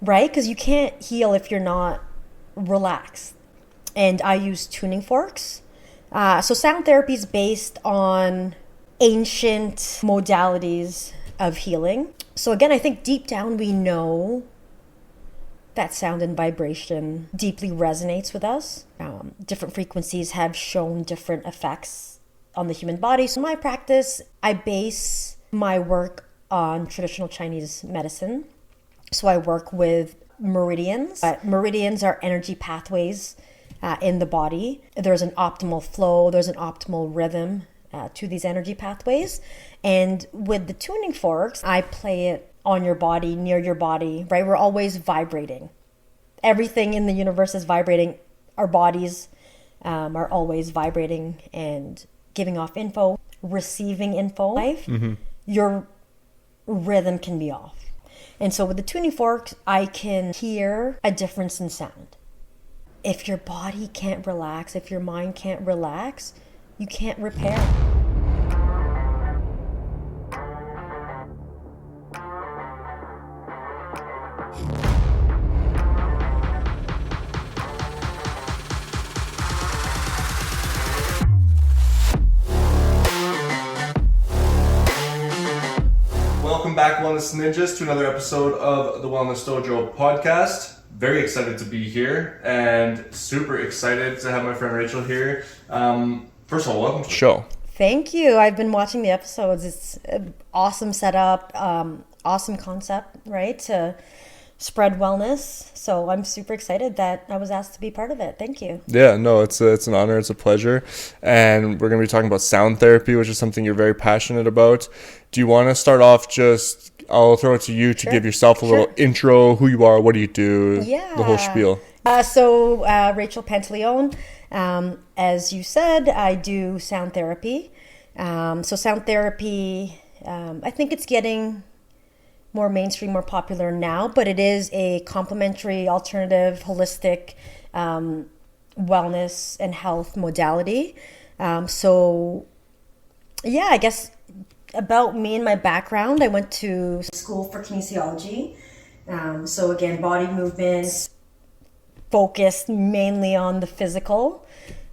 right? Because you can't heal if you're not relaxed. And I use tuning forks. So sound therapy is based on ancient modalities of healing. So again, I think deep down we know that sound and vibration deeply resonates with us. Different frequencies have shown different effects on the human body. So in my practice, I base my work on traditional Chinese medicine. So I work with meridians. Meridians are energy pathways in the body. There's an optimal flow, there's an optimal rhythm to these energy pathways. And with the tuning forks, I play it on your body, near your body, right? We're always vibrating. Everything in the universe is vibrating. Our bodies are always vibrating and giving off info, receiving info. Your rhythm can be off. And so with the tuning forks, I can hear a difference in sound. If your body can't relax, if your mind can't relax, you can't repair. Welcome back, Wellness Ninjas, to another episode of the Wellness Dojo podcast. Very excited to be here and super excited to have my friend Rachel here. First of all, welcome to the show. Thank you. I've been watching the episodes. It's an awesome setup, awesome concept, right? To spread wellness. So I'm super excited that I was asked to be part of it. Thank you. Yeah, no, it's an honor. It's a pleasure. And we're going to be talking about sound therapy, which is something you're very passionate about. Do you want to start off I'll throw it to you to give yourself a little intro, who you are, what do you do, the whole spiel. So Rachelle Pantaleon, as you said, I do sound therapy. So sound therapy, I think it's getting more mainstream, more popular now, but it is a complementary, alternative, holistic wellness and health modality. So yeah, I guess about me and my background, I went to school for kinesiology. So again, body movements, focused mainly on the physical.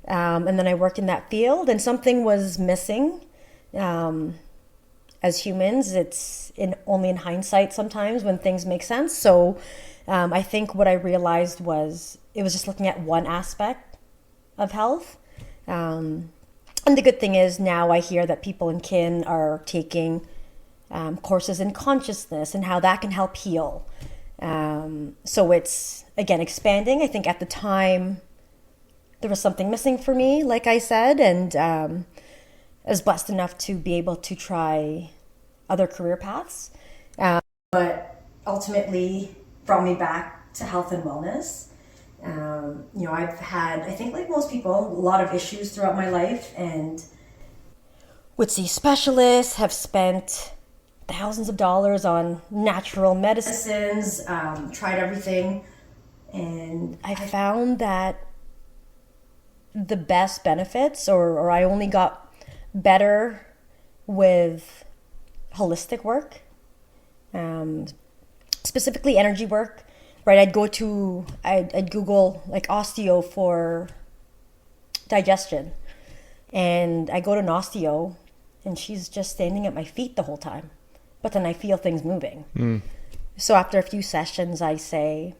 And then I worked in that field and something was missing. As humans, it's only in hindsight sometimes when things make sense. So I think what I realized was it was just looking at one aspect of health. And the good thing is now I hear that people in kin are taking courses in consciousness and how that can help heal. So it's, again, expanding. I think at the time there was something missing for me, like I said, and I was blessed enough to be able to try other career paths. But ultimately brought me back to health and wellness. I've had, I think like most people, a lot of issues throughout my life and would see specialists, have spent thousands of dollars on natural medicines, tried everything. And I found that the best benefits, or I only got better with holistic work, specifically energy work. Right, I'd Google like osteo for digestion, and I go to an osteo, and she's just standing at my feet the whole time, but then I feel things moving. So after a few sessions, I say,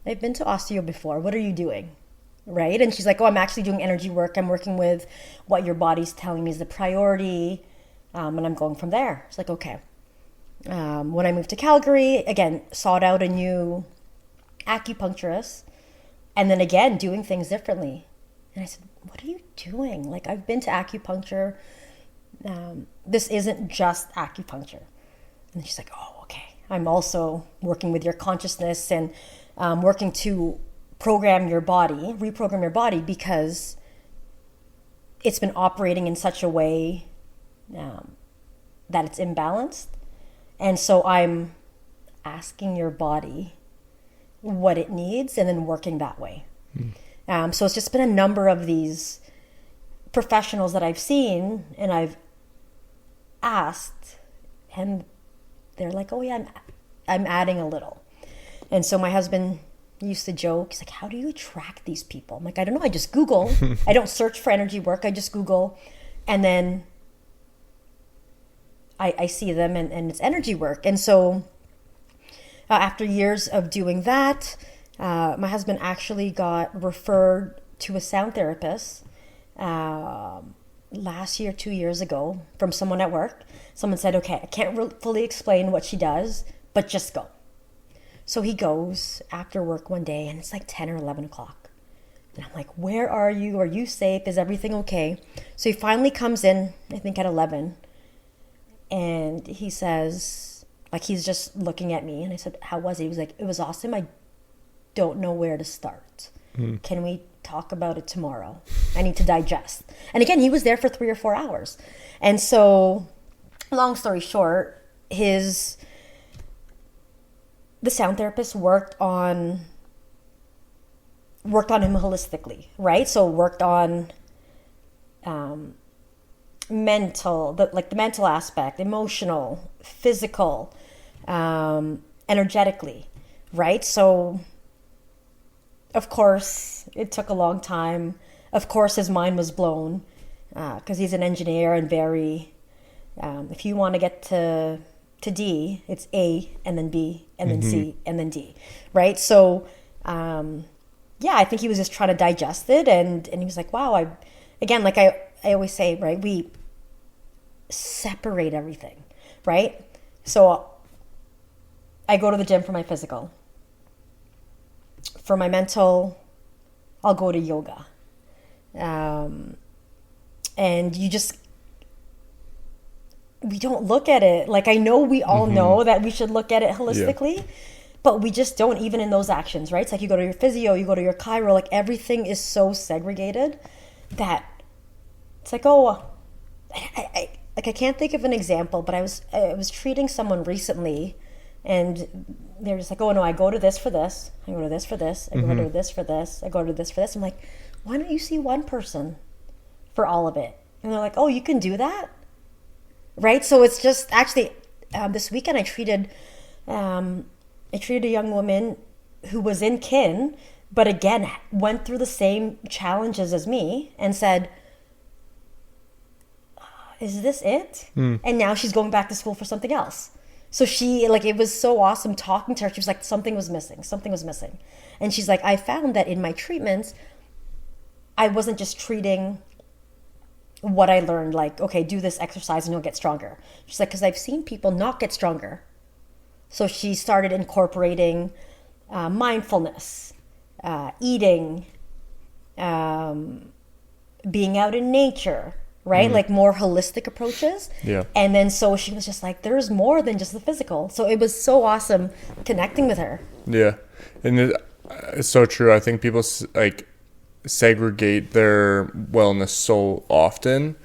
"I've been to osteo before. What are you doing?" Right, and she's like, "Oh, I'm actually doing energy work. I'm working with what your body's telling me is the priority, and I'm going from there." It's like, okay. When I moved to Calgary, again, sought out a new acupuncturist, and then again doing things differently. And I said, "What are you doing? Like, I've been to acupuncture. This isn't just acupuncture." And she's like, "Oh, okay. I'm also working with your consciousness and working to reprogram your body because it's been operating in such a way that it's imbalanced. And so I'm asking your body what it needs and then working that way." So it's just been a number of these professionals that I've seen and I've asked, and they're like, "Oh yeah, I'm adding a little." And so my husband used to joke, he's like, how do you attract these people? I'm like, I don't know. I just Google. I don't search for energy work. I just Google. And then I see them and it's energy work. And so after years of doing that, my husband actually got referred to a sound therapist last year, 2 years ago, from someone at work. Someone said, okay, I can't fully explain what she does, but just go. So he goes after work one day, and it's like 10 or 11 o'clock. And I'm like, where are you? Are you safe? Is everything okay? So he finally comes in, I think at 11, and he says, like, he's just looking at me. And I said, how was it? He was like, it was awesome. I don't know where to start. Can we talk about it tomorrow? I need to digest. And again, he was there for 3 or 4 hours. And so, long story short, the sound therapist worked on him holistically, right? So worked on the mental aspect, emotional, physical, energetically, right? So of course it took a long time. Of course his mind was blown because he's an engineer and very if you want to get to D, it's A and then B and then C and then D, right? So I think he was just trying to digest it, and he was like, wow, I always say, right, we separate everything, right? So I go to the gym for my physical. For my mental, I'll go to yoga. And we don't look at it. Like, I know we all know that we should look at it holistically, but we just don't, even in those actions, right? It's like you go to your physio, you go to your chiro, like everything is so segregated that it's like, oh, I can't think of an example, but I was treating someone recently, and they're just like, oh no, I go to this for this, I go to this for this, I go to this for this, I go to this for this. I'm like, why don't you see one person for all of it? And they're like, oh, you can do that? Right? So it's just, actually, this weekend I treated a young woman who was in kin, but again, went through the same challenges as me and said, is this it? And now she's going back to school for something else. So she, like, it was so awesome talking to her. She was like, something was missing. And she's like, I found that in my treatments, I wasn't just treating what I learned, like, okay, do this exercise and you'll get stronger. She's like, because I've seen people not get stronger. So she started incorporating mindfulness, eating, being out in nature, right? Like more holistic approaches. Yeah. And then so she was just like, there's more than just the physical. So it was so awesome connecting with her. Yeah. And it's so true. I think people like segregate their wellness so often,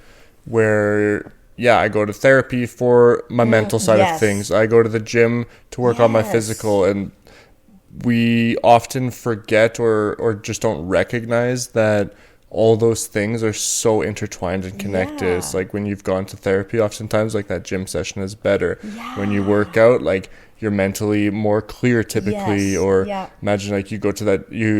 where I go to therapy for my mental side of things. I go to the gym to work on my physical, and we often forget or just don't recognize that all those things are so intertwined and connected. Yeah. It's like when you've gone to therapy, oftentimes like that gym session is better. Yeah. When you work out, like you're mentally more clear typically. Or imagine like you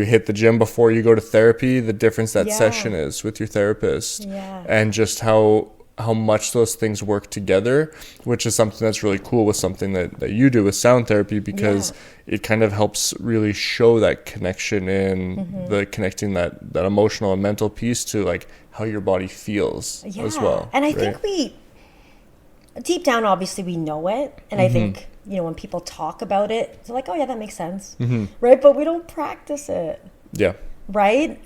hit the gym before you go to therapy, the difference that session is with your therapist. Yeah. And just how much those things work together, which is something that's really cool with something that you do with sound therapy, because it kind of helps really show that connection in the connecting that emotional and mental piece to like how your body feels as well. And I think we deep down, obviously we know it. And I think, when people talk about it, it's like, oh yeah, that makes sense. Right. But we don't practice it. Yeah. Right.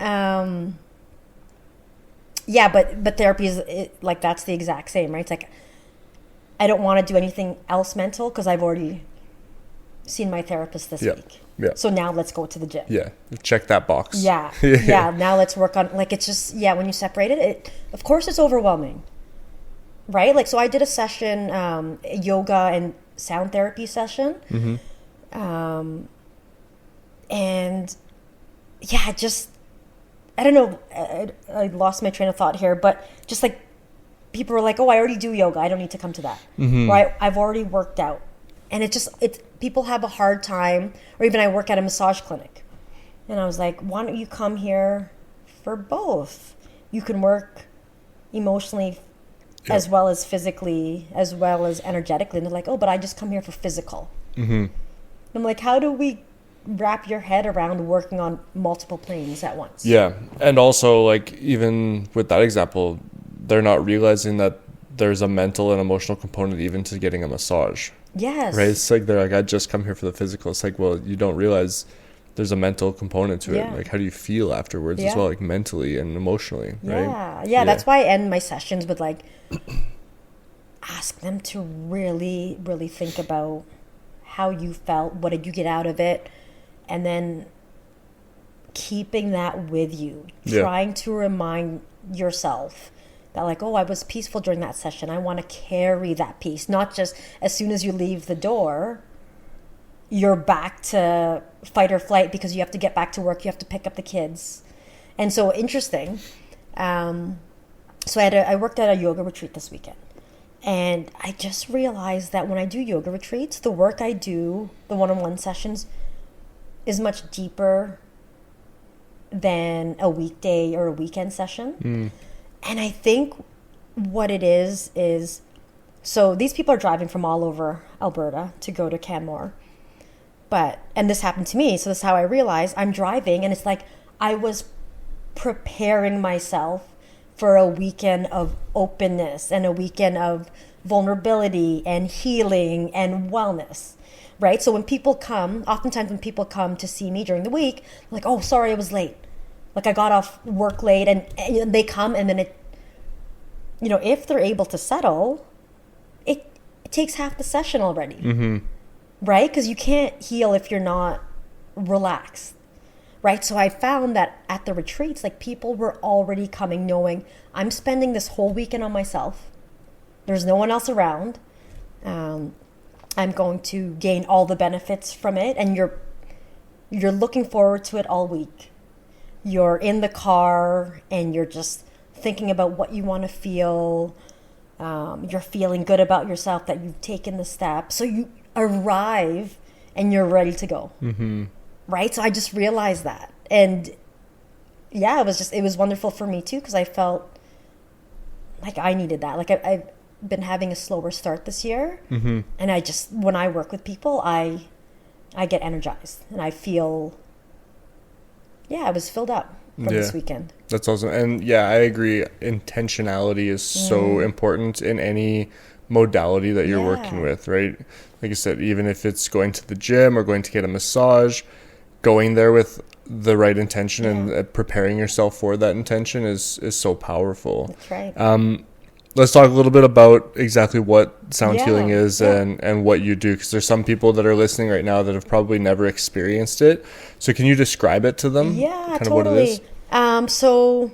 But therapy is like, that's the exact same, right? It's like, I don't want to do anything else mental because I've already seen my therapist this week. Yeah. So now let's go to the gym. Yeah. Check that box. Yeah. Yeah. Now let's work on, like, it's just, when you separate it, of course it's overwhelming, right? Like, so I did a session, a yoga and sound therapy session. And just, I don't know, I lost my train of thought here, but just like people were like, oh, I already do yoga, I don't need to come to that. Or I've already worked out. And people have a hard time, or even I work at a massage clinic. And I was like, why don't you come here for both? You can work emotionally as well as physically, as well as energetically. And they're like, oh, but I just come here for physical. I'm like, how do we wrap your head around working on multiple planes at once? Yeah. And also, like, even with that example, they're not realizing that there's a mental and emotional component even to getting a massage. Yes. Right? It's like they're like, I just come here for the physical. It's like, well, you don't realize there's a mental component to it. Like, how do you feel afterwards as well, like mentally and emotionally, right? Yeah, that's why I end my sessions with like, ask them to really, really think about how you felt, what did you get out of it, and then keeping that with you, trying to remind yourself that like, oh, I was peaceful during that session. I want to carry that peace, not just as soon as you leave the door, you're back to fight or flight because you have to get back to work, you have to pick up the kids. And so interesting. So I worked at a yoga retreat this weekend. And I just realized that when I do yoga retreats, the work I do, the one-on-one sessions, is much deeper than a weekday or a weekend session. And I think what it is, so these people are driving from all over Alberta to go to Canmore. And this happened to me, so this is how I realized I'm driving, and it's like I was preparing myself for a weekend of openness and a weekend of vulnerability and healing and wellness, right? So when people come, oftentimes when people come to see me during the week, I'm like, oh, sorry, I was late. Like I got off work late, and they come, and then if they're able to settle, it takes half the session already. Right? Because you can't heal if you're not relaxed, right? So I found that at the retreats, like people were already coming knowing I'm spending this whole weekend on myself. There's no one else around. I'm going to gain all the benefits from it, and you're looking forward to it all week. You're in the car and you're just thinking about what you want to feel. You're feeling good about yourself that you've taken the step. So you arrive and you're ready to go. Right? So I just realized that. And yeah, it was wonderful for me too, because I felt like I needed that. Like I've been having a slower start this year. And when I work with people, I get energized and I feel, I was filled up from this weekend. That's awesome. And I agree. Intentionality is so important in any modality that you're working with, right? Like I said, even if it's going to the gym or going to get a massage, going there with the right intention and preparing yourself for that intention is so powerful. That's right. Let's talk a little bit about exactly what sound healing is and what you do, because there's some people that are listening right now that have probably never experienced it. So can you describe it to them? Yeah, totally. What it is? So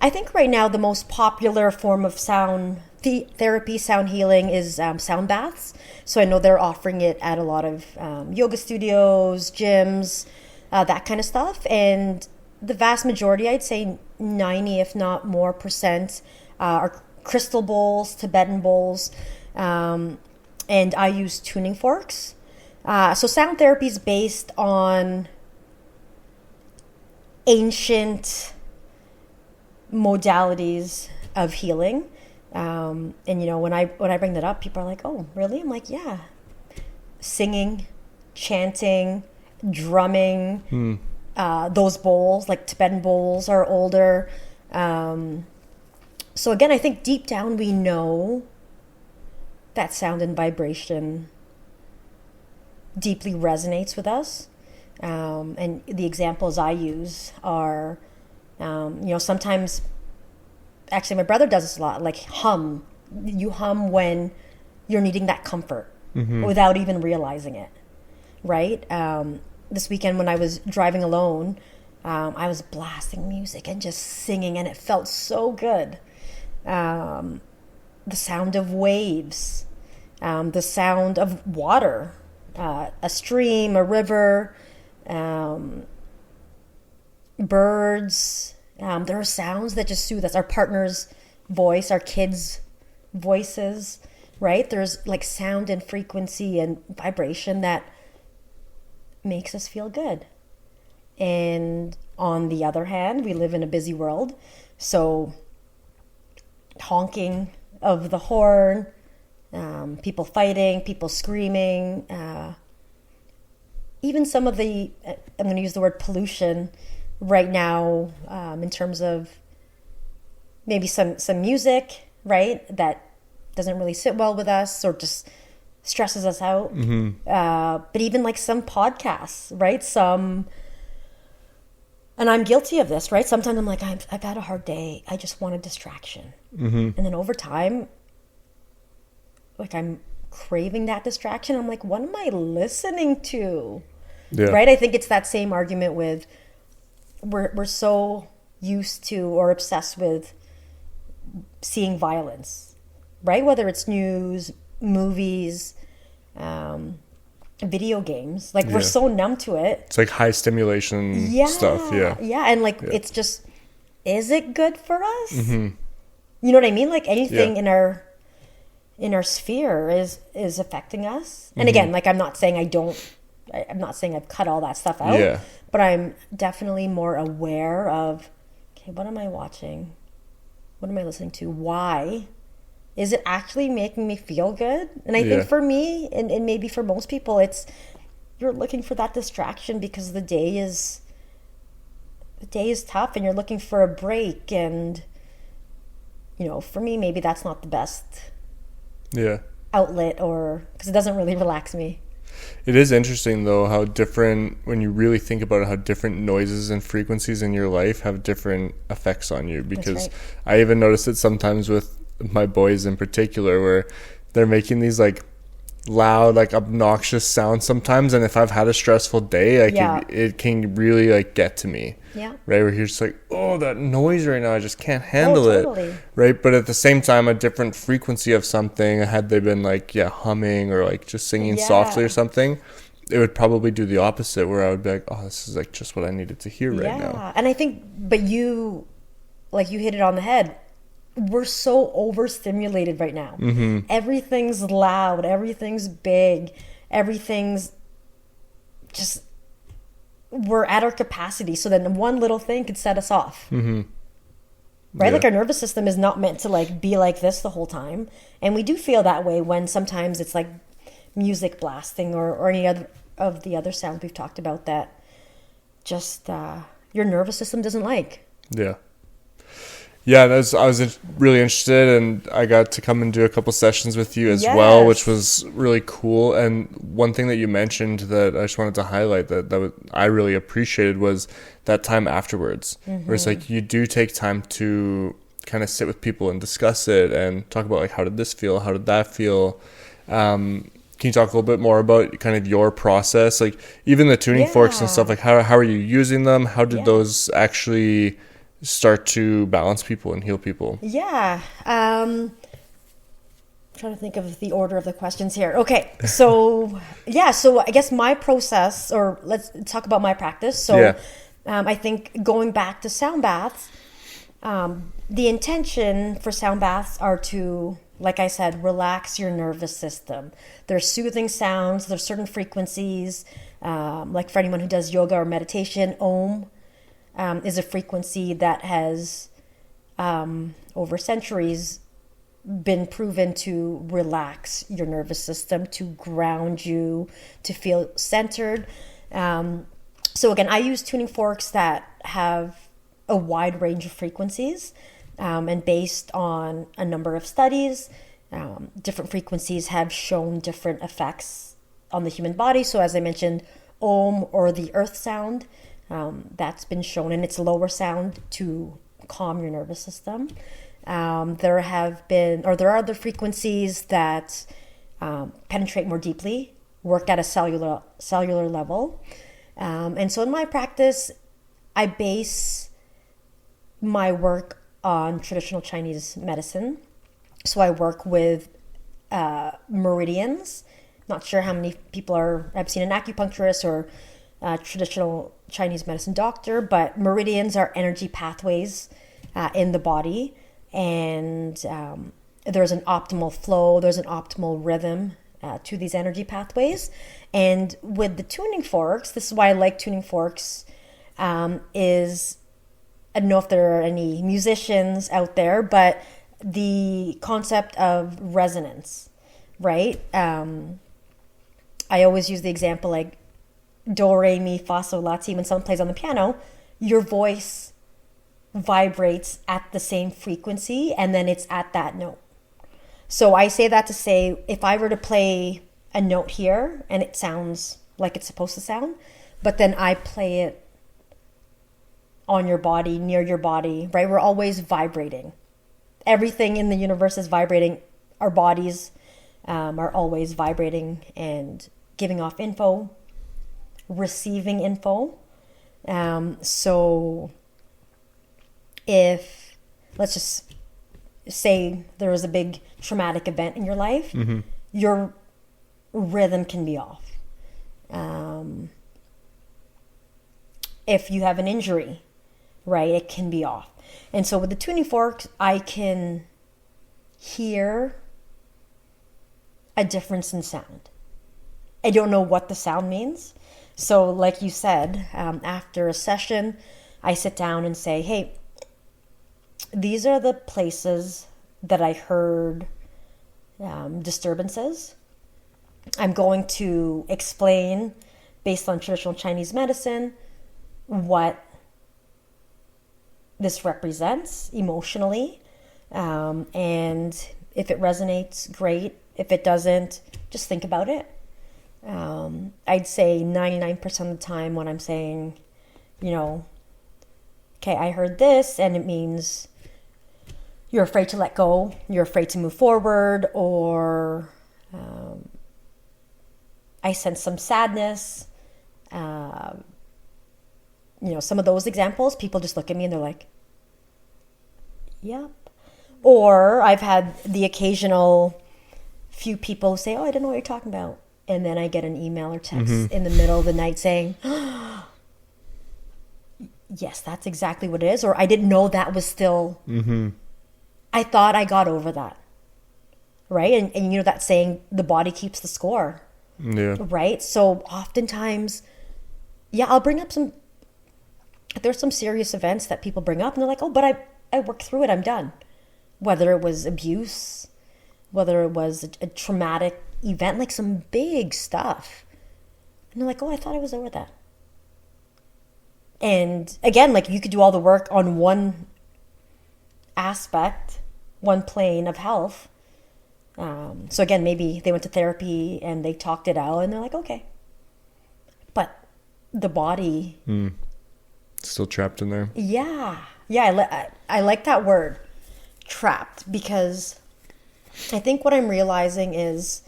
I think right now the most popular form of sound therapy, sound healing is sound baths. So I know they're offering it at a lot of yoga studios, gyms, that kind of stuff. And the vast majority, I'd say 90 if not more percent, are crystal bowls, Tibetan bowls, and I use tuning forks. So sound therapy is based on ancient modalities of healing. And when I bring that up, people are like, oh, really? I'm like, yeah. Singing, chanting, drumming, those bowls, like Tibetan bowls, are older. So again, I think deep down we know that sound and vibration deeply resonates with us. And the examples I use are, sometimes, actually my brother does this a lot, like hum. You hum when you're needing that comfort without even realizing it, right? This weekend when I was driving alone, I was blasting music and just singing, and it felt so good. The sound of waves, the sound of water, a stream, a river, birds. There are sounds that just soothe us. Our partner's voice, our kids' voices, right? There's like sound and frequency and vibration that makes us feel good. And on the other hand, we live in a busy world. So honking of the horn, people fighting, people screaming, even some of the, I'm going to use the word pollution right now, in terms of maybe some music, right, that doesn't really sit well with us or just stresses us out. But even like some podcasts, right? And I'm guilty of this, right? Sometimes I'm like, I've had a hard day. I just want a distraction. And then over time, like I'm craving that distraction. I'm like, what am I listening to? Yeah. Right? I think it's that same argument with we're so used to or obsessed with seeing violence, right? Whether it's news, movies, video games, like we're so numb to it. It's like high stimulation stuff. Yeah. And like, it's just, is it good for us? You know what I mean? Like anything in our sphere is affecting us. And again, like I'm not saying I've cut all that stuff out, but I'm definitely more aware of, okay, what am I watching? What am I listening to? Why? Is it actually making me feel good? And I think for me, and maybe for most people, it's you're looking for that distraction because the day is tough and you're looking for a break. And, you know, for me, maybe that's not the best outlet, or because it doesn't really relax me. It is interesting, though, how different, when you really think about it, how different noises and frequencies in your life have different effects on you. Because I even notice it sometimes with my boys in particular, where they're making these like loud, like obnoxious sounds sometimes, and if I've had a stressful day, it can really like get to me. Right, where you're just like, oh, that noise right now, I just can't handle it. Right, but at the same time, a different frequency of something, had they been like humming or like just singing softly or something, it would probably do the opposite, where I would be like, oh, this is like just what I needed to hear right now. And I think, but you hit it on the head. We're so overstimulated right now. Everything's loud, everything's big, everything's just, we're at our capacity. So then one little thing could set us off. Right? Like our nervous system is not meant to like be like this the whole time. And we do feel that way when sometimes it's like music blasting or any other of the other sounds we've talked about that just your nervous system doesn't like. I was really interested, and I got to come and do a couple sessions with you as well, which was really cool. And one thing that you mentioned that I just wanted to highlight that I really appreciated was that time afterwards, where it's like you do take time to kind of sit with people and discuss it and talk about like, how did this feel? How did that feel? Can you talk a little bit more about kind of your process? Like even the tuning forks and stuff, like how are you using them? How did those actually start to balance people and heal people? Trying to think of the order of the questions here. Okay, so so I guess my process, or let's talk about my practice. So I think going back to sound baths, the intention for sound baths are to, like I said, relax your nervous system. There's soothing sounds, there's certain frequencies, like for anyone who does yoga or meditation, Om is a frequency that has, over centuries, been proven to relax your nervous system, to ground you, to feel centered. So again, I use tuning forks that have a wide range of frequencies, and based on a number of studies, different frequencies have shown different effects on the human body. So as I mentioned, Om, or the earth sound, that's been shown in its lower sound to calm your nervous system. There are other frequencies that penetrate more deeply, work at a cellular level. And so in my practice, I base my work on traditional Chinese medicine. So I work with meridians. Not sure how many people I've seen an acupuncturist or traditional Chinese medicine doctor, but meridians are energy pathways in the body, and there's an optimal flow, there's an optimal rhythm to these energy pathways. And with the tuning forks, this is why I like tuning forks, is, I don't know if there are any musicians out there, but the concept of resonance, right? I always use the example like do, re, mi, fa, sol, la, ti. When someone plays on the piano, your voice vibrates at the same frequency, and then it's at that note. So I say that to say, if I were to play a note here and it sounds like it's supposed to sound, but then I play it on your body, near your body, right? We're always vibrating. Everything in the universe is vibrating. Our bodies are always vibrating and giving off info, receiving info. So if, let's just say there was a big traumatic event in your life, your rhythm can be off. If you have an injury, right, it can be off. And so with the tuning forks, I can hear a difference in sound. I don't know what the sound means. So like you said, after a session, I sit down and say, hey, these are the places that I heard disturbances. I'm going to explain, based on traditional Chinese medicine, what this represents emotionally. And if it resonates, great. If it doesn't, just think about it. I'd say 99% of the time when I'm saying, okay, I heard this and it means you're afraid to let go, you're afraid to move forward, or I sense some sadness. Some of those examples, people just look at me and they're like, yep. Or I've had the occasional few people say, oh, I don't know what you're talking about. And then I get an email or text in the middle of the night saying, oh, yes, that's exactly what it is. Or I didn't know that was still, I thought I got over that. Right? And that saying, the body keeps the score. Yeah. Right? So oftentimes, I'll bring up there's some serious events that people bring up and they're like, oh, but I worked through it, I'm done. Whether it was abuse, whether it was a traumatic event, like some big stuff. And they're like, oh, I thought I was over that. And again, like you could do all the work on one aspect, one plane of health. So again, maybe they went to therapy and they talked it out and they're like, okay. But the body... Still trapped in there. Yeah. I like that word, trapped, because I think what I'm realizing is,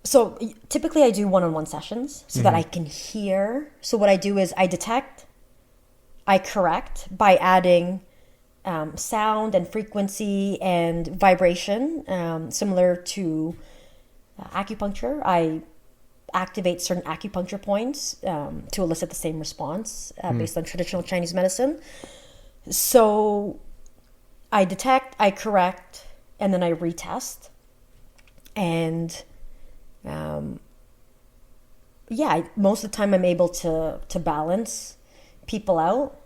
so typically I do one-on-one sessions so that I can hear. So what I do is I detect, I correct by adding sound and frequency and vibration, similar to acupuncture. I activate certain acupuncture points to elicit the same response based on traditional Chinese medicine. So I detect, I correct, and then I retest. And most of the time I'm able to balance people out.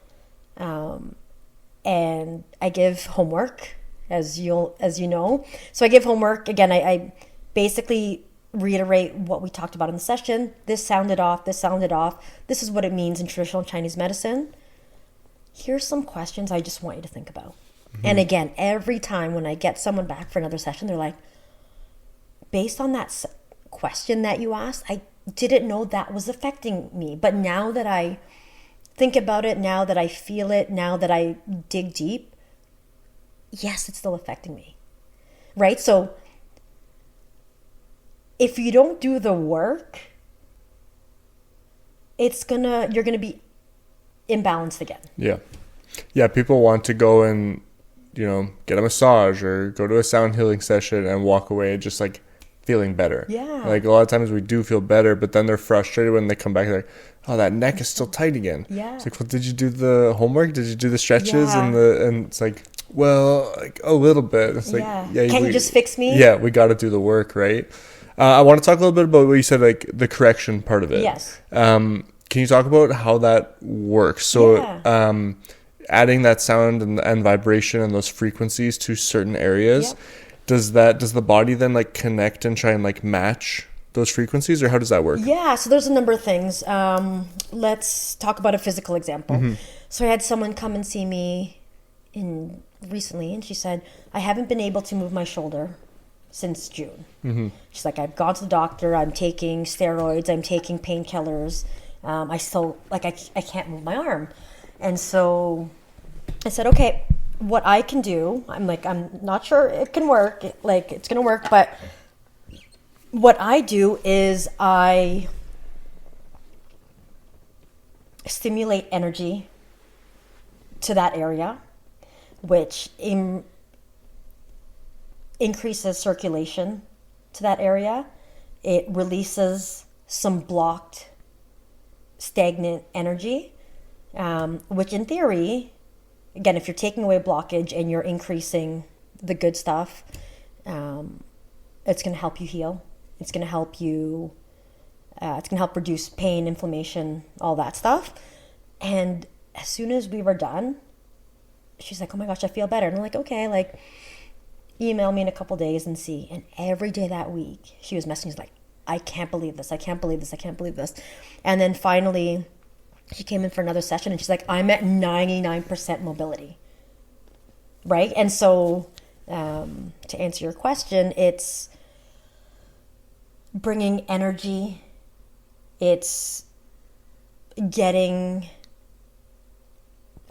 And I give homework, as you know. So I give homework. Again, I basically reiterate what we talked about in the session. This sounded off. This is what it means in traditional Chinese medicine. Here's some questions I just want you to think about. And again, every time when I get someone back for another session, they're like, based on that question that you asked, I didn't know that was affecting me. But now that I think about it, now that I feel it, now that I dig deep, yes, it's still affecting me. Right? So if you don't do the work, you're gonna be imbalanced again. Yeah, people want to go and get a massage or go to a sound healing session and walk away just like feeling better. Like a lot of times we do feel better, but then they're frustrated when they come back. They're like, oh, that neck is still tight again. It's like, well, did you do the homework? Did you do the stretches? And it's like, Well, like a little bit. It's like, Yeah. Can you just fix me? Yeah, we got to do the work, right? I want to talk a little bit about what you said, like the correction part of it. Yes. Can you talk about how that works? So, Yeah. adding that sound and vibration and those frequencies to certain areas, does the body then like connect and try and like match those frequencies, or how does that work? Yeah, so there's a number of things. Let's talk about a physical example. So I had someone come and see me recently, and she said, I haven't been able to move my shoulder since June. She's like, I've gone to the doctor, I'm taking steroids, I'm taking painkillers. I still, like, I can't move my arm. And so I said, okay, what I can do, I'm not sure it can work, like it's going to work, but what I do is I stimulate energy to that area, which increases circulation to that area. It releases some blocked, stagnant energy, which in theory, again, if you're taking away blockage and you're increasing the good stuff, it's going to help you heal. It's going to help you, it's going to help reduce pain, inflammation, all that stuff. And as soon as we were done, she's like, oh my gosh, I feel better. And I'm like, okay, like, email me in a couple days and see. And every day that week, she was messaging, she's like, I can't believe this. I can't believe this. I can't believe this. And then finally, she came in for another session and she's like, I'm at 99% mobility. Right? And so, to answer your question, it's bringing energy. It's getting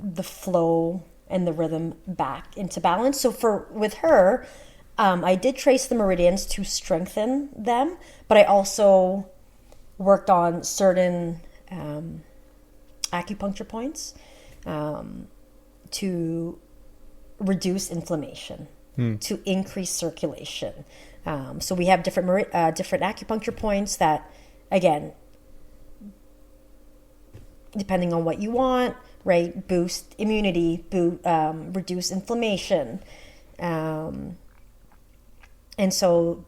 the flow and the rhythm back into balance. So with her, I did trace the meridians to strengthen them, but I also worked on certain acupuncture points to reduce inflammation, to increase circulation. So we have different acupuncture points that, again, depending on what you want, right, boost immunity, reduce inflammation. And so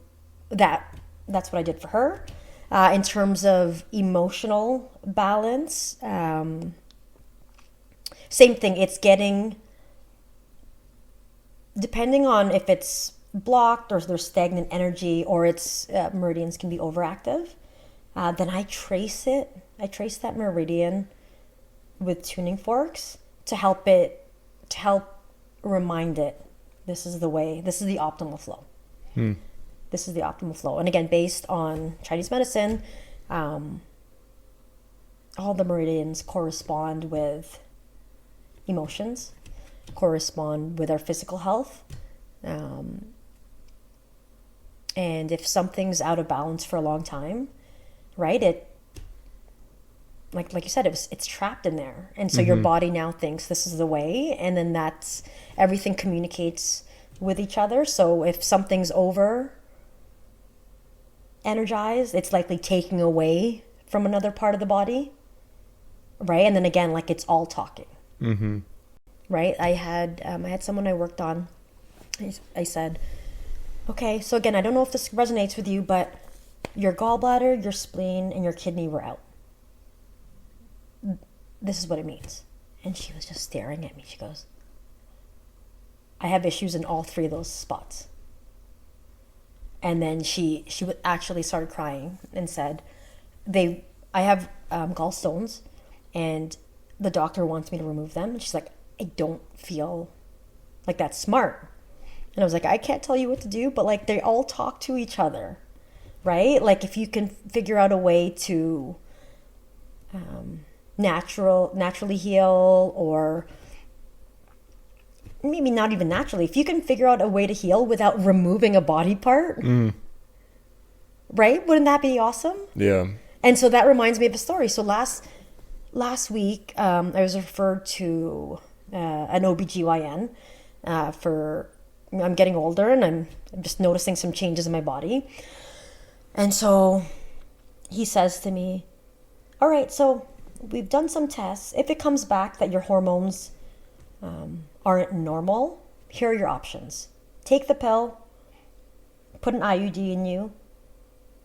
that's what I did for her. In terms of emotional balance, same thing. It's getting, depending on if it's blocked or there's stagnant energy or its meridians can be overactive, then I trace that meridian with tuning forks to help remind it, this is the way, this is the optimal flow. This is the optimal flow. And again, based on Chinese medicine, all the meridians correspond with emotions, correspond with our physical health. And if something's out of balance for a long time, right, it, like you said, it's trapped in there. And so your body now thinks this is the way, and then everything communicates with each other. So if something's over energized, it's likely taking away from another part of the body, right? And then again, like, it's all talking. Right? I had someone I worked on. I said, okay, so again, I don't know if this resonates with you, but your gallbladder, your spleen, and your kidney were out. This is what it means. And she was just staring at me. She goes, I have issues in all three of those spots. And then she actually started crying and said, I have gallstones, and the doctor wants me to remove them. And she's like, I don't feel like that's smart. And I was like, I can't tell you what to do, but like, they all talk to each other, right? Like, if you can figure out a way to naturally heal, or maybe not even naturally, if you can figure out a way to heal without removing a body part, right? Wouldn't that be awesome? Yeah. And so that reminds me of a story. So last week, I was referred to an OBGYN I'm getting older, and I'm just noticing some changes in my body. And so he says to me, all right, so we've done some tests. If it comes back that your hormones aren't normal, here are your options. Take the pill, put an IUD in you,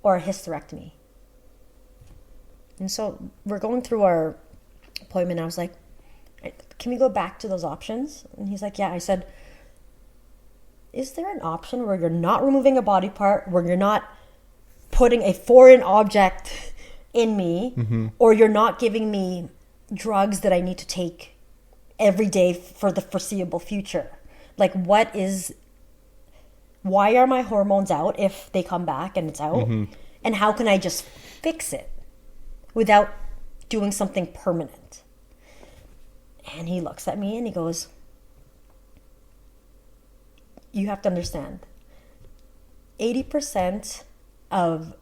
or a hysterectomy. And so we're going through our appointment. I was like, can we go back to those options? And he's like, yeah. I said, is there an option where you're not removing a body part, where you're not putting a foreign object in me, or you're not giving me drugs that I need to take every day for the foreseeable future? Like, why are my hormones out if they come back and it's out? And how can I just fix it without doing something permanent? And he looks at me and he goes, you have to understand, 80% of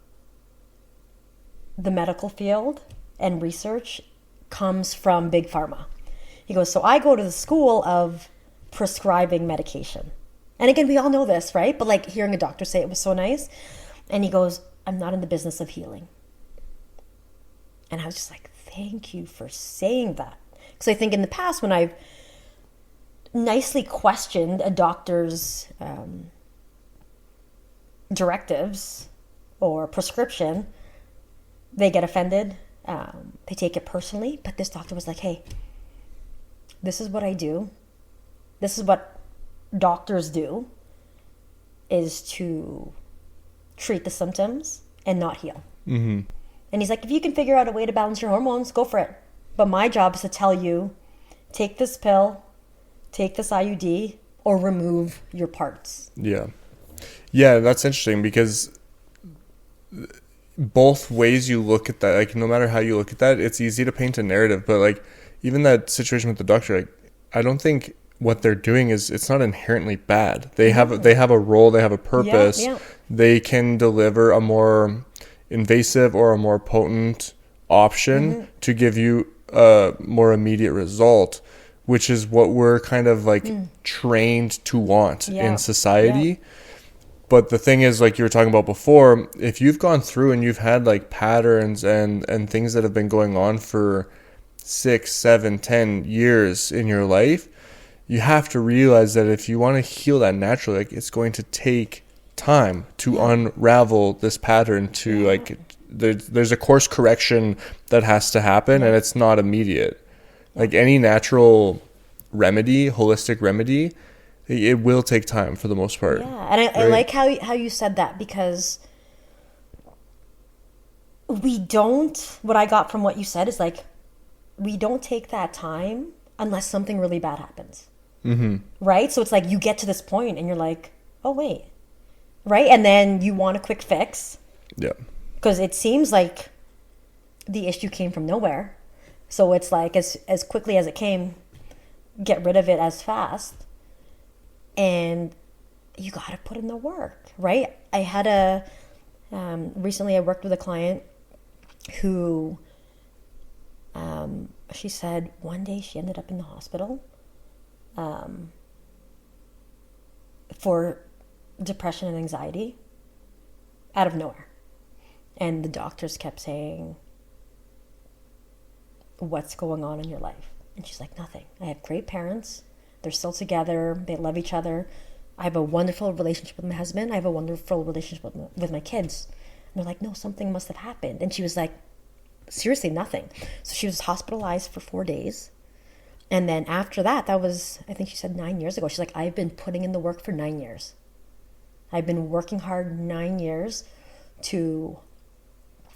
the medical field and research comes from big pharma. He goes, so I go to the school of prescribing medication. And again, we all know this, right? But like hearing a doctor say it was so nice. And he goes, I'm not in the business of healing. And I was just like, thank you for saying that. Because I think in the past when I've nicely questioned a doctor's directives or prescription, they get offended. They take it personally. But this doctor was like, hey, this is what I do. This is what doctors do, is to treat the symptoms and not heal. And he's like, if you can figure out a way to balance your hormones, go for it. But my job is to tell you, take this pill, take this IUD, or remove your parts. Yeah, that's interesting, because both ways you look at that, like no matter how you look at that, it's easy to paint a narrative. But like even that situation with the doctor, like I don't think what they're doing is, it's not inherently bad. They have a role, they have a purpose. They can deliver a more invasive or a more potent option to give you a more immediate result, which is what we're kind of like trained to want in society. But the thing is, like you were talking about before, if you've gone through and you've had like patterns and things that have been going on for 6, 7, 10 years in your life, you have to realize that if you want to heal that naturally, like it's going to take time to unravel this pattern, to like there's a course correction that has to happen, and it's not immediate. Like any natural remedy, holistic remedy, it will take time for the most part. And I like how you said that, because what I got from what you said is like, we don't take that time unless something really bad happens. Right? So it's like you get to this point and you're like, oh wait, right? And then you want a quick fix. Because it seems like the issue came from nowhere. So it's like as quickly as it came, get rid of it as fast. And you got to put in the work, right? I had recently I worked with a client who, she said one day she ended up in the hospital for depression and anxiety out of nowhere. And the doctors kept saying, what's going on in your life? And she's like, nothing. I have great parents. They're still together. They love each other. I have a wonderful relationship with my husband. I have a wonderful relationship with my kids. And they're like, no, something must have happened. And she was like, seriously, nothing. So she was hospitalized for 4 days. And then after that was, I think she said 9 years ago. She's like, I've been putting in the work for 9 years. I've been working hard 9 years to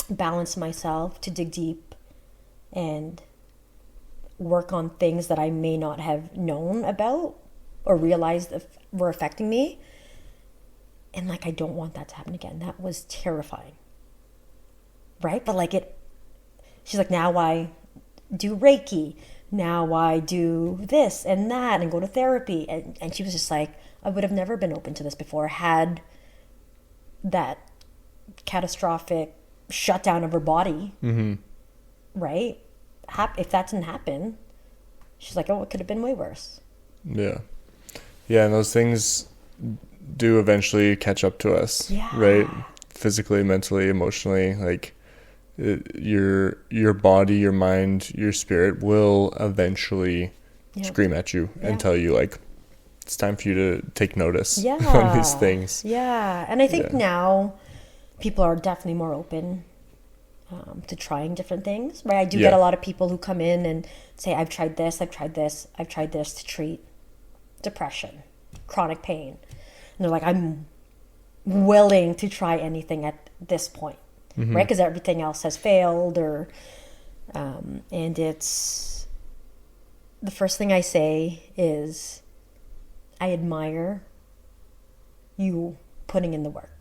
balance myself, to dig deep and work on things that I may not have known about or realized were affecting me. And like, I don't want that to happen again. That was terrifying. Right? But like she's like, now I do Reiki. Now I do this and that and go to therapy. And she was just like, I would have never been open to this before had that catastrophic shutdown of her body. Right? If that didn't happen, she's like, oh, it could have been way worse. And those things do eventually catch up to us, right? Physically, mentally, emotionally. Like your body, your mind, your spirit will eventually scream at you and tell you like, it's time for you to take notice Yeah. on these things. Yeah. And I think now people are definitely more open to trying different things, right? I do get a lot of people who come in and say, I've tried this to treat depression, chronic pain. And they're like, I'm willing to try anything at this point, right? Because everything else has failed, or and it's the first thing I say is, I admire you putting in the work.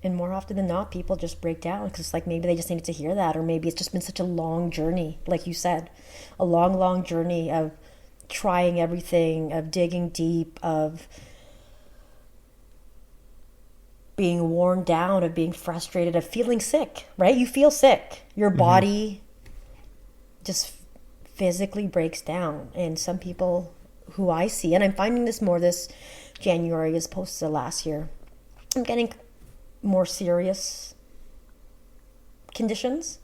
And more often than not, people just break down because it's like maybe they just needed to hear that, or maybe it's just been such a long journey, like you said, a long, long journey of trying everything, of digging deep, of being worn down, of being frustrated, of feeling sick, right? You feel sick. Your body just physically breaks down. And some people who I see, and I'm finding this more this January as opposed to last year, I'm getting more serious conditions,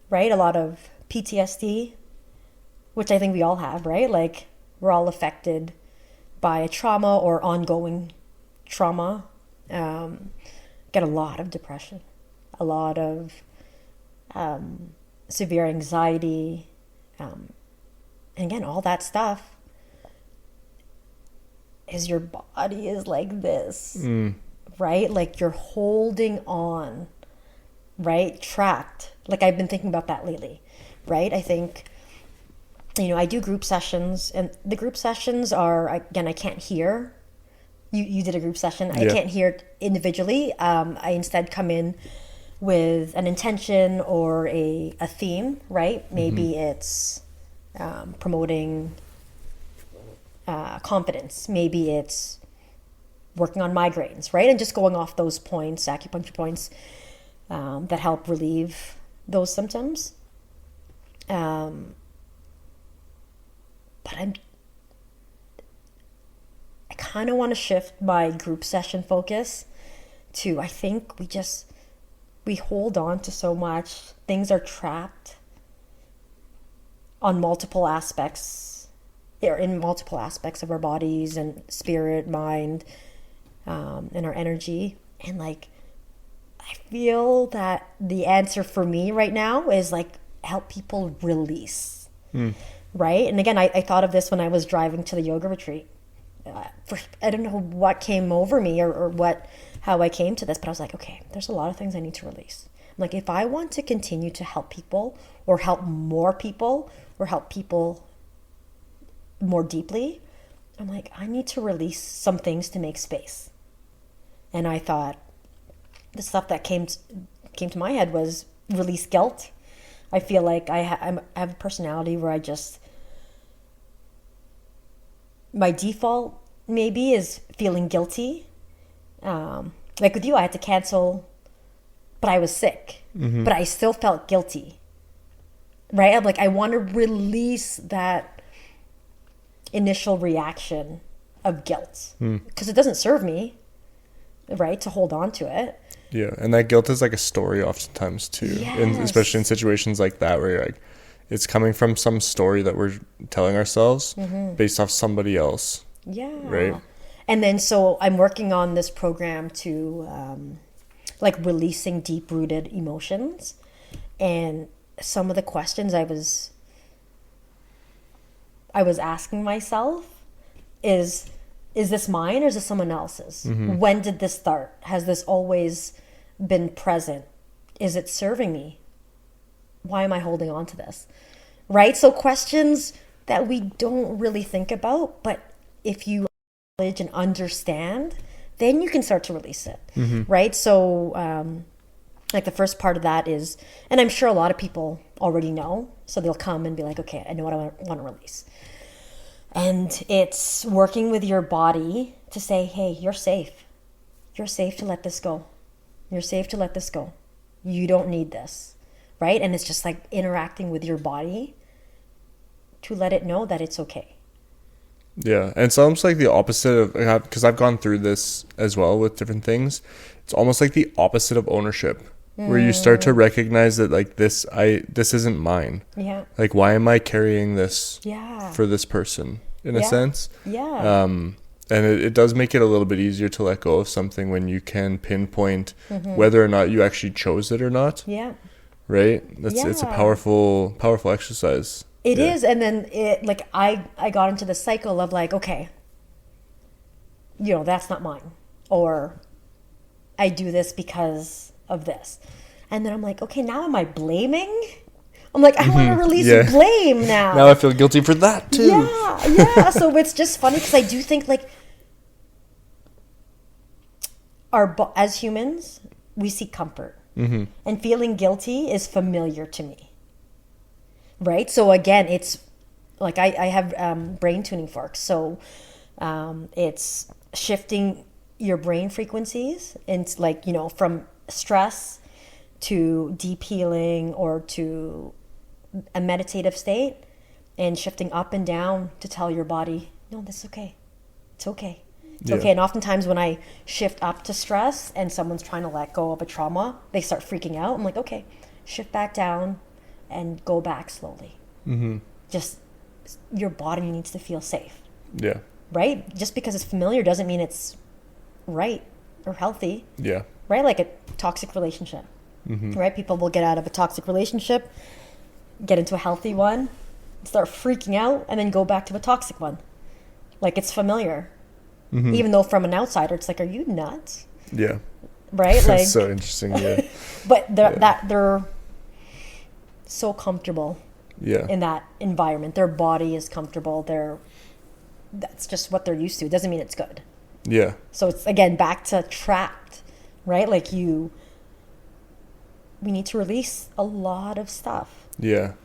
right? A lot of PTSD, which I think we all have, right? Like we're all affected by a trauma or ongoing trauma. Get a lot of depression, a lot of severe anxiety, and again, all that stuff is your body is like this, right? Like you're holding on, right? Trapped. Like I've been thinking about that lately, right? I think, I do group sessions, and the group sessions are, again, I can't hear. You did a group session. I can't hear it individually. I instead come in with an intention or a theme, right? Maybe it's promoting confidence. Maybe it's working on migraines, right? And just going off those points, acupuncture points that help relieve those symptoms. But I kind of want to shift my group session focus to, I think we hold on to so much. Things are trapped on multiple aspects, or in multiple aspects of our bodies and spirit, mind, and our energy. And like, I feel that the answer for me right now is like, help people release, right? And again, I thought of this when I was driving to the yoga retreat. I don't know what came over me or how I came to this, but I was like, okay, there's a lot of things I need to release. Like, if I want to continue to help people or help more people or help people more deeply, I'm like, I need to release some things to make space. And I thought the stuff that came to my head was release guilt. I feel like I have a personality where my default maybe is feeling guilty. Like with you, I had to cancel, but I was sick, but I still felt guilty, right? I'm like, I want to release that initial reaction of guilt because it doesn't serve me, right? To hold on to it. Yeah. And that guilt is like a story oftentimes too. Yes. And especially in situations like that where you're like, it's coming from some story that we're telling ourselves based off somebody else. Yeah. Right. And then so I'm working on this program to like releasing deep-rooted emotions. And some of the questions I was asking myself is this mine or is this someone else's? When did this start? Has this always been present? Is it serving me? Why am I holding on to this? Right? So questions that we don't really think about, but if you acknowledge and understand, then you can start to release it. Right? So like the first part of that is, and I'm sure a lot of people already know, so they'll come and be like, okay, I know what I want to release. And it's working with your body to say, hey, you're safe. You're safe to let this go. You're safe to let this go. You don't need this. Right? And it's just like interacting with your body to let it know that it's okay. Yeah. And it's almost like the opposite of, because I've gone through this as well with different things. It's almost like the opposite of ownership, where you start to recognize that like this isn't mine. Yeah. Like, why am I carrying this Yeah. for this person? in a sense. Yeah. And it does make it a little bit easier to let go of something when you can pinpoint whether or not you actually chose it or not. Yeah. Right? It's a powerful exercise. It is. And then I got into the cycle of like, okay, that's not mine. Or I do this because of this. And then I'm like, okay, now am I blaming? I'm like, I want to release blame now. Now I feel guilty for that too. Yeah. So it's just funny because I do think like as humans, we seek comfort. And feeling guilty is familiar to me. Right? So again, it's like I have brain tuning forks. So it's shifting your brain frequencies. And it's like, from stress to deep healing or to a meditative state, and shifting up and down to tell your body, no, this is okay. It's okay. It's okay. And oftentimes when I shift up to stress and someone's trying to let go of a trauma, they start freaking out. I'm like, okay, shift back down and go back slowly. Just your body needs to feel safe. Yeah. Right? Just because it's familiar doesn't mean it's right or healthy. Yeah. Right? Like a toxic relationship. Right? People will get out of a toxic relationship, get into a healthy one, start freaking out, and then go back to a toxic one. Like it's familiar. Even though from an outsider, it's like, are you nuts? Yeah. Right? Like That's so interesting, yeah. But they're so comfortable in that environment. Their body is comfortable. That's just what they're used to. It doesn't mean it's good. Yeah. So it's, again, back to trapped, right? Like we need to release a lot of stuff. Yeah.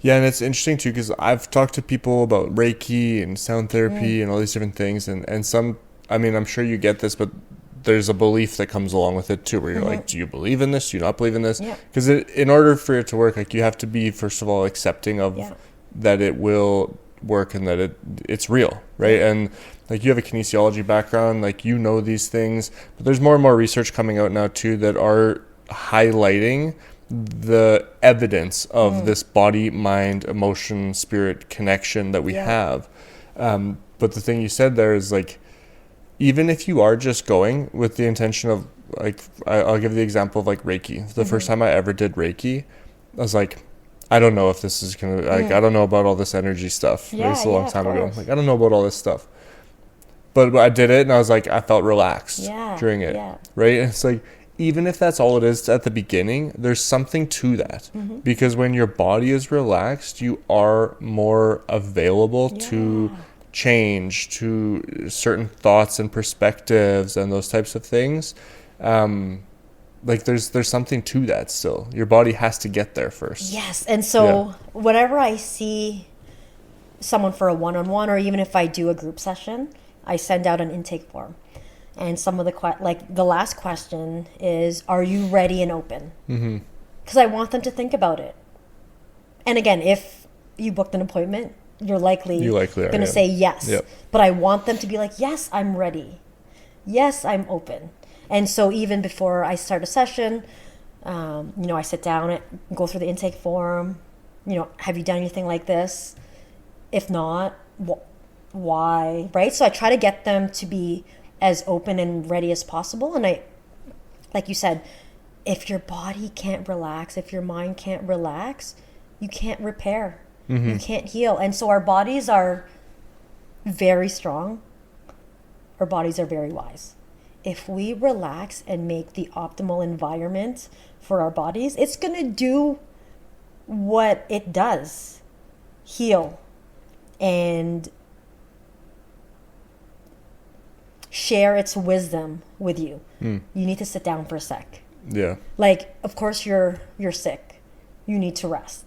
Yeah, and it's interesting too because I've talked to people about Reiki and sound therapy and all these different things, and some, I mean, I'm sure you get this, but there's a belief that comes along with it too, where you're like, do you believe in this? Do you not believe in this? Because in order for it to work, like you have to be, first of all, accepting of that it will work and that it's real, right? And like you have a kinesiology background, like these things, but there's more and more research coming out now too that are highlighting the evidence of this body, mind, emotion, spirit connection that we have. But the thing you said there is like, even if you are just going with the intention of like, I'll give the example of like Reiki. The first time I ever did Reiki, I was like, I don't know if this is going to, like, I don't know about all this energy stuff. It was a long time ago. Like, I don't know about all this stuff. But I did it and I was like, I felt relaxed during it. Right? And it's like, even if that's all it is at the beginning, there's something to that. Because when your body is relaxed, you are more available to change, to certain thoughts and perspectives and those types of things. Like there's something to that still. Your body has to get there first. Yes. And so whenever I see someone for a one-on-one, or even if I do a group session, I send out an intake form. And some of the last question is, are you ready and open? Because I want them to think about it. And again, if you booked an appointment, you're likely going to say yes. But I want them to be like, yes, I'm ready. Yes, I'm open. And so even before I start a session, I sit down and go through the intake form. Have you done anything like this? If not, why? Right? So I try to get them to be as open and ready as possible. And like you said, if your body can't relax, if your mind can't relax, you can't repair. You can't heal. And so our bodies are very strong. Our bodies are very wise. If we relax and make the optimal environment for our bodies, it's going to do what it does. Heal and share its wisdom with you. You need to sit down for a sec. Like, of course you're sick. You need to rest.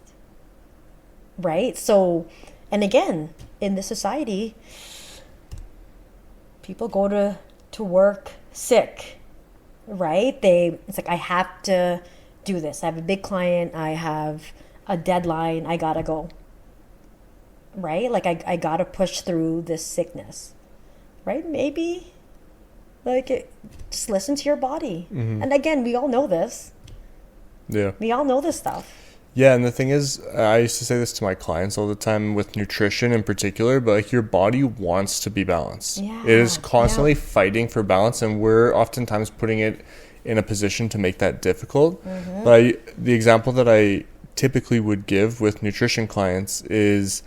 Right? So, and again, in this society, people go to work sick, right? It's like, I have to do this. I have a big client. I have a deadline. I gotta go. Right? Like, I gotta push through this sickness. Right? Maybe, just listen to your body. And again, we all know this. We all know this stuff. Yeah, and the thing is, I used to say this to my clients all the time with nutrition in particular, but like your body wants to be balanced. Yeah, It is constantly yeah. fighting for balance, and we're oftentimes putting it in a position to make that difficult. Mm-hmm. But the example that I typically would give with nutrition clients is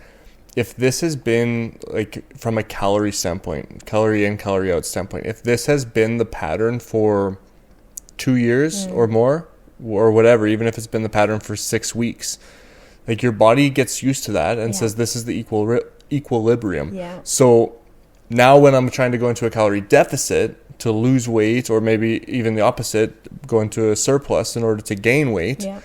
if this has been like from a calorie standpoint, calorie in, calorie out standpoint, if this has been the pattern for 2 years or more, or whatever, even if it's been the pattern for 6 weeks, like your body gets used to that and Yeah. says this is the equilibrium. Yeah. So now when I'm trying to go into a calorie deficit to lose weight, or maybe even the opposite, go into a surplus in order to gain weight, Yeah.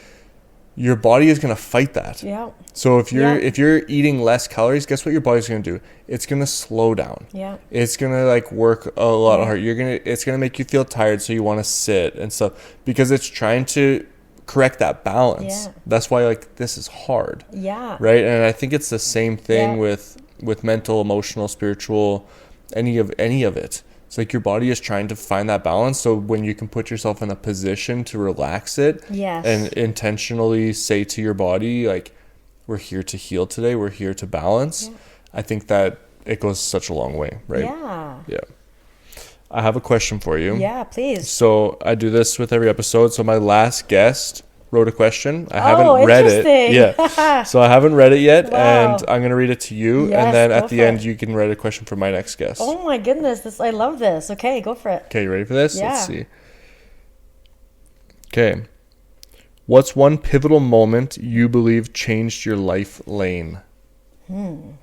your body is going to fight that. Yeah. So if Yeah. you're eating less calories, guess what your body's going to do? It's going to slow down. Yeah. It's going to like work a lot Yeah. harder. It's going to make you feel tired, so you want to sit and stuff, because it's trying to correct that balance. Yeah. That's why like this is hard. Yeah. Right? And I think it's the same thing Yeah. with mental, emotional, spiritual, any of it. It's like your body is trying to find that balance. So when you can put yourself in a position to relax it, Yes. and intentionally say to your body, like, we're here to heal today, we're here to balance, Yeah. I think that it goes such a long way, right? Yeah. Yeah. I have a question for you. Yeah, please. So I do this with every episode. So my last guest wrote a question. I Oh, haven't read it. interesting. Yeah. So I haven't read it yet, Wow. and I'm going to read it to you. Yes, and then go at the for end, it. you can write a question for my next guest. Oh my goodness, I love this. Okay, go for it. Okay, you ready for this? Yeah. Let's see. Okay. What's one pivotal moment you believe changed your life lane? I'll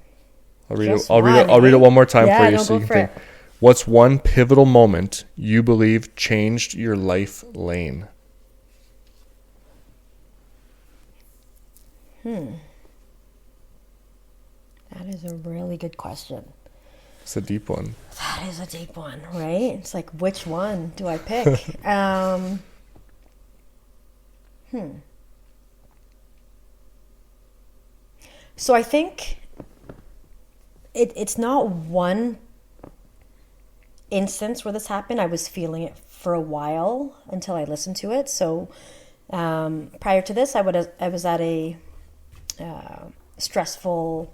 read it. Just I'll read it. one, I'll read it eh? one more time Yeah, for you no, so you go can for think. it. What's one pivotal moment you believe changed your life lane? That is a really good question. It's a deep one. That is a deep one, right? It's like, which one do I pick? So I think it's not one instance where this happened. I was feeling it for a while until I listened to it. So prior to this, I was at a stressful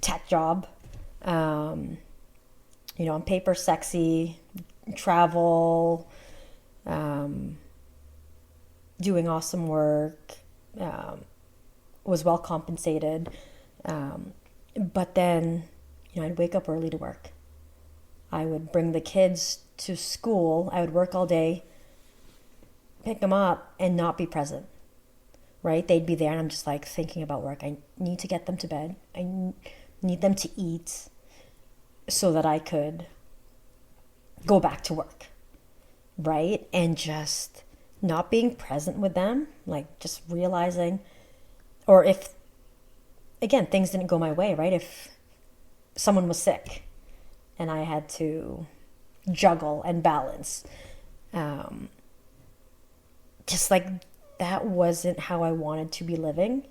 tech job. On paper, sexy, travel, doing awesome work, was well compensated. But then, I'd wake up early to work. I would bring the kids to school. I would work all day, pick them up, and not be present. Right? They'd be there, and I'm just like thinking about work. I need to get them to bed. I need them to eat so that I could go back to work. Right? And just not being present with them, like just realizing, or if, again, things didn't go my way, right? If someone was sick and I had to juggle and balance, just like that wasn't how I wanted to be living.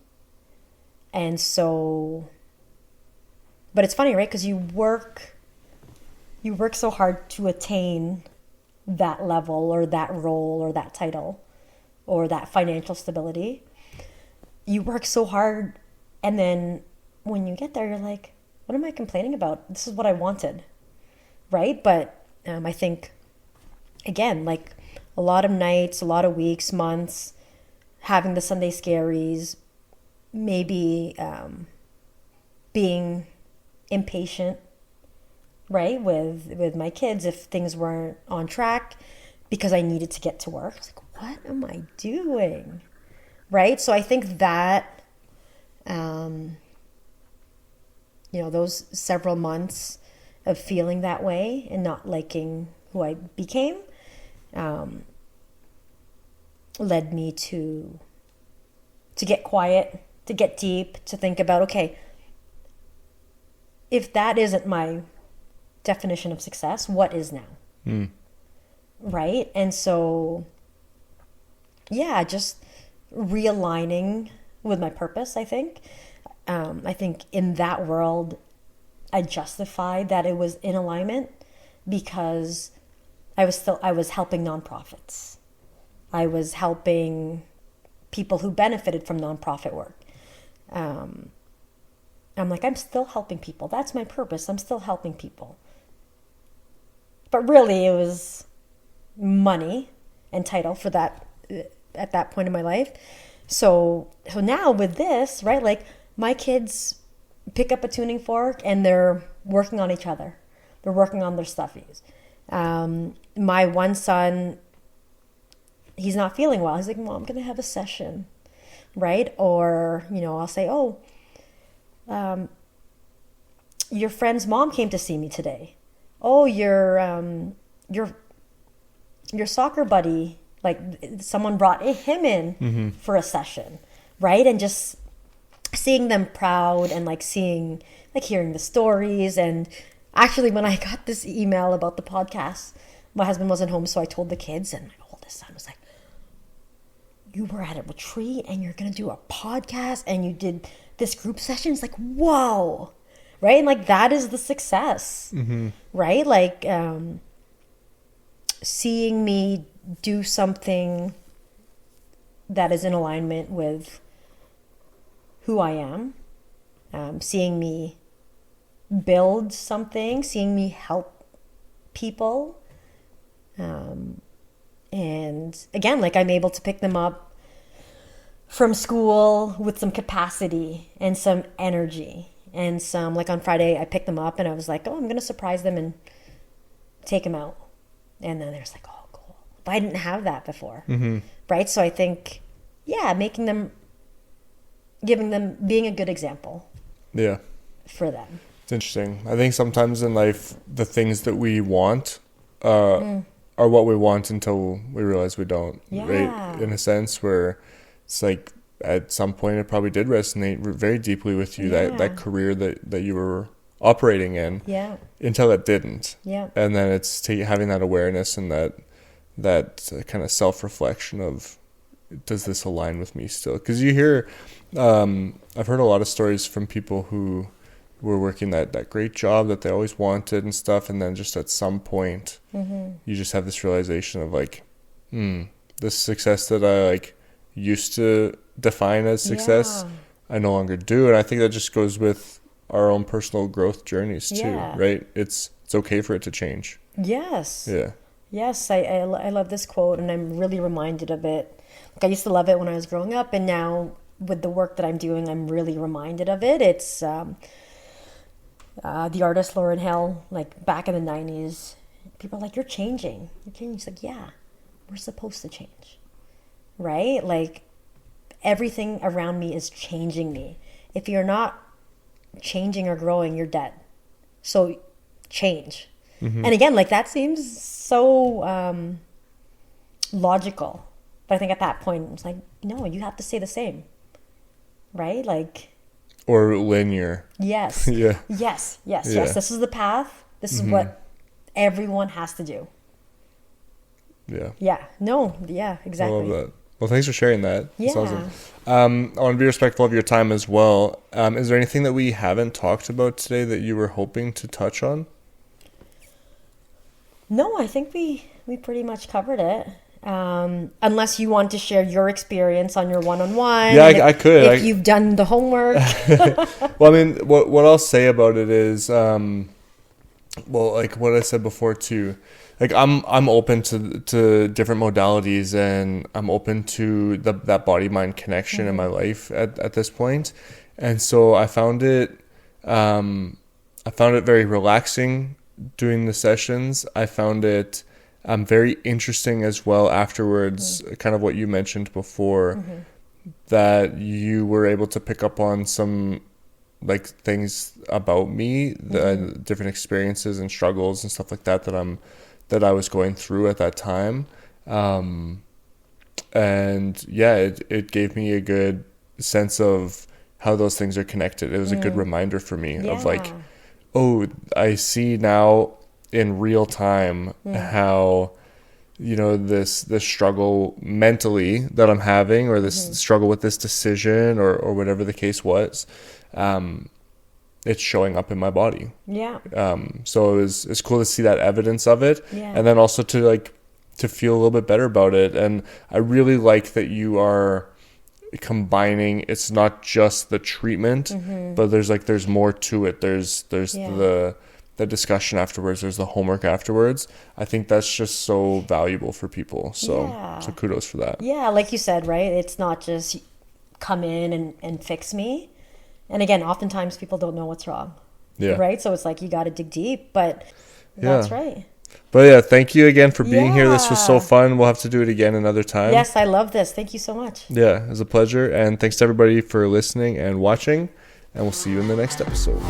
And so, but it's funny, right? Because you work so hard to attain that level or that role or that title or that financial stability. You work so hard, and then when you get there, you're like, what am I complaining about? This is what I wanted, right? But I think, again, like a lot of nights, a lot of weeks, months, having the Sunday scaries, maybe being impatient, right, with my kids if things weren't on track because I needed to get to work. I was like, what am I doing? Right? So I think that, those several months of feeling that way and not liking who I became, led me to get quiet, to get deep, to think about, okay, if that isn't my definition of success, what is now? Right? And so, yeah, just realigning with my purpose, I think. I think in that world, I justified that it was in alignment because I was helping nonprofits. I was helping people who benefited from nonprofit work. I'm like, I'm still helping people. That's my purpose. I'm still helping people. But really, it was money and title for that at that point in my life. So now with this, right, like my kids pick up a tuning fork and they're working on each other. They're working on their stuffies. My one son, he's not feeling well. He's like, Mom, I'm going to have a session, right? Or, I'll say, oh, your friend's mom came to see me today. Oh, your soccer buddy, like someone brought him in for a session, right? And just seeing them proud and hearing the stories. And actually, when I got this email about the podcast, my husband wasn't home, so I told the kids, and my oldest son was like, you were at a retreat and you're going to do a podcast and you did this group session. It's like, whoa, right? And like, that is the success, right? Like, seeing me do something that is in alignment with who I am, seeing me build something, seeing me help people. And again, like I'm able to pick them up from school with some capacity and some energy and some, like on Friday, I picked them up and I was like, oh, I'm going to surprise them and take them out. And then there's like, oh, cool. But I didn't have that before. Right. So I think, making them, giving them, being a good example. Yeah. For them. It's interesting. I think sometimes in life, the things that we want, are what we want until we realize we don't, right? In a sense where it's like at some point it probably did resonate very deeply with you, that career that you were operating in, until it didn't. And then it's having that awareness and that kind of self-reflection of, does this align with me still? Because you hear, I've heard a lot of stories from people who were working that great job that they always wanted and stuff, and then just at some point you just have this realization of like, this success that I like used to define as success, I no longer do. And I think that just goes with our own personal growth journeys too, right? It's okay for it to change. Yes, I love this quote, and I'm really reminded of it. Like I used to love it when I was growing up, and now with the work that I'm doing, I'm really reminded of it. It's the artist Lauryn Hill, like back in the 90s, people are like, you're changing. It's like, yeah, we're supposed to change, right? Like everything around me is changing me. If you're not changing or growing, you're dead. So change. And again, like that seems so logical. But I think at that point, it's like, no, you have to stay the same, right? Like, or linear. Yes. Yes. This is the path. This is what everyone has to do. Exactly. I love that. Well, thanks for sharing that. That's awesome. I want to be respectful of your time as well. Is there anything that we haven't talked about today that you were hoping to touch on? No, I think we pretty much covered it. Unless you want to share your experience on your one-on-one. Yeah, I could. If you've done the homework. Well, I mean, what I'll say about it is, like what I said before too, like I'm open to different modalities, and I'm open to that body-mind connection in my life at this point. And so I found it very relaxing doing the sessions. I found it very interesting as well afterwards, kind of what you mentioned before, that you were able to pick up on some like things about me, the different experiences and struggles and stuff like that I was going through at that time. And it gave me a good sense of how those things are connected. It was a good reminder for me of like, oh, I see now in real time how, this struggle mentally that I'm having, or this struggle with this decision or whatever the case was, it's showing up in my body. So it's cool to see that evidence of it, and then also to feel a little bit better about it. And I really like that you are combining, it's not just the treatment, but there's more to it. There's the discussion afterwards, there's the homework afterwards. I think that's just so valuable for people. So kudos for that. Yeah, like you said, right? It's not just come in and fix me. And again, oftentimes people don't know what's wrong. Yeah. Right? So it's like you got to dig deep, but that's right. But yeah, thank you again for being here. This was so fun. We'll have to do it again another time. Yes, I love this. Thank you so much. Yeah, it was a pleasure. And thanks to everybody for listening and watching. And we'll see you in the next episode.